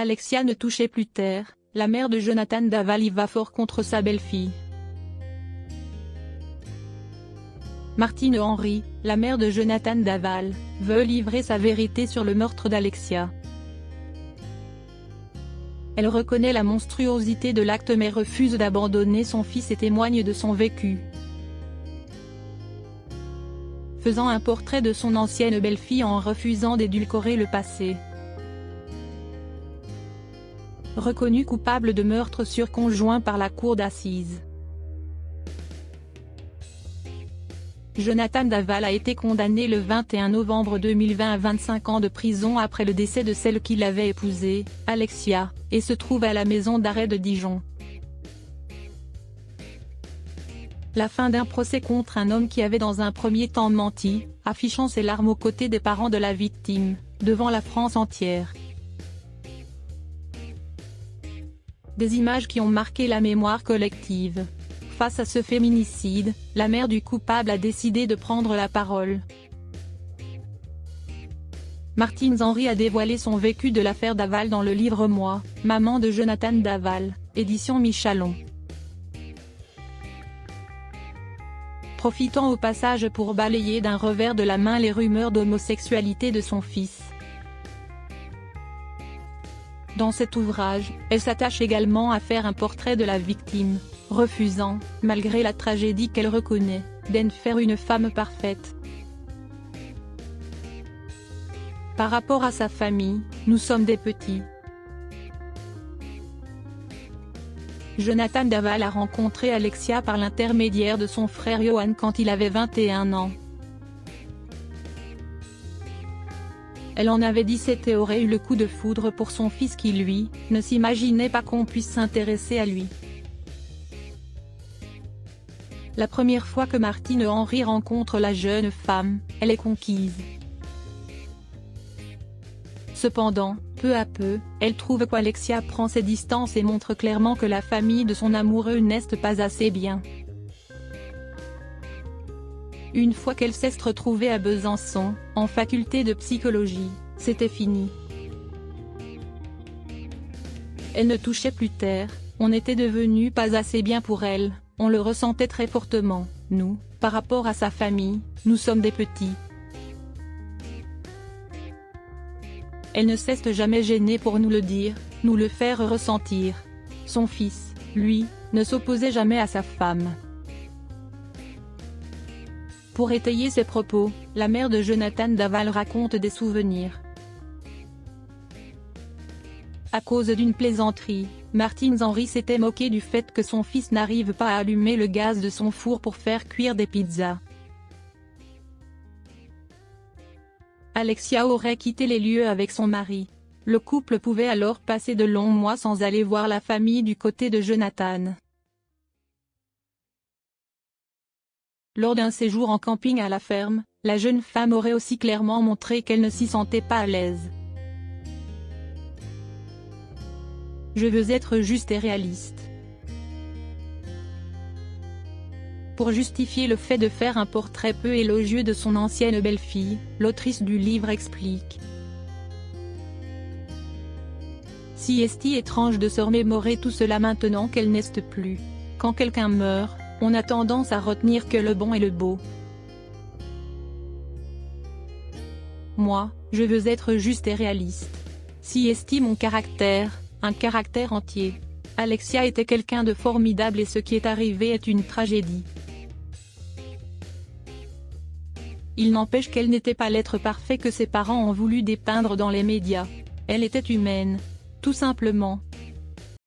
Alexia ne touchait plus terre, la mère de Jonathan Daval y va fort contre sa belle-fille. Martine Henry, la mère de Jonathan Daval, veut livrer sa vérité sur le meurtre d'Alexia. Elle reconnaît la monstruosité de l'acte mais refuse d'abandonner son fils et témoigne de son vécu. Faisant un portrait de son ancienne belle-fille en refusant d'édulcorer le passé. Reconnue coupable de meurtre sur conjoint par la cour d'assises. Jonathan Daval a été condamné le 21 novembre 2020 à 25 ans de prison après le décès de celle qu'il avait épousée, Alexia, et se trouve à la maison d'arrêt de Dijon. La fin d'un procès contre un homme qui avait dans un premier temps menti, affichant ses larmes aux côtés des parents de la victime, devant la France entière. Des images qui ont marqué la mémoire collective. Face à ce féminicide, la mère du coupable a décidé de prendre la parole. Martine Henry a dévoilé son vécu de l'affaire Daval dans le livre Moi, maman de Jonathan Daval, édition Michalon. Profitant au passage pour balayer d'un revers de la main les rumeurs d'homosexualité de son fils. Dans cet ouvrage, elle s'attache également à faire un portrait de la victime, refusant, malgré la tragédie qu'elle reconnaît, d'en faire une femme parfaite. Par rapport à sa famille, nous sommes des petits. Jonathan Daval a rencontré Alexia par l'intermédiaire de son frère Johan quand il avait 21 ans. Elle en avait 17 et aurait eu le coup de foudre pour son fils qui lui, ne s'imaginait pas qu'on puisse s'intéresser à lui. La première fois que Martine Henry rencontre la jeune femme, elle est conquise. Cependant, peu à peu, elle trouve qu'Alexia prend ses distances et montre clairement que la famille de son amoureux n'est pas assez bien. Une fois qu'elle s'est retrouvée à Besançon, en faculté de psychologie, c'était fini. Elle ne touchait plus terre, on n'était devenu pas assez bien pour elle, on le ressentait très fortement, nous, par rapport à sa famille, nous sommes des petits. Elle ne s'est jamais gênée pour nous le dire, nous le faire ressentir. Son fils, lui, ne s'opposait jamais à sa femme. Pour étayer ses propos, la mère de Jonathan Daval raconte des souvenirs. À cause d'une plaisanterie, Martine Henry s'était moquée du fait que son fils n'arrive pas à allumer le gaz de son four pour faire cuire des pizzas. Alexia aurait quitté les lieux avec son mari. Le couple pouvait alors passer de longs mois sans aller voir la famille du côté de Jonathan. Lors d'un séjour en camping à la ferme, la jeune femme aurait aussi clairement montré qu'elle ne s'y sentait pas à l'aise. Je veux être juste et réaliste. Pour justifier le fait de faire un portrait peu élogieux de son ancienne belle-fille, l'autrice du livre explique. Si est étrange de se remémorer tout cela maintenant qu'elle n'est plus. Quand quelqu'un meurt, on a tendance à retenir que le bon et le beau. Moi, je veux être juste et réaliste. Si est mon caractère, un caractère entier. Alexia était quelqu'un de formidable et ce qui est arrivé est une tragédie. Il n'empêche qu'elle n'était pas l'être parfait que ses parents ont voulu dépeindre dans les médias. Elle était humaine. Tout simplement.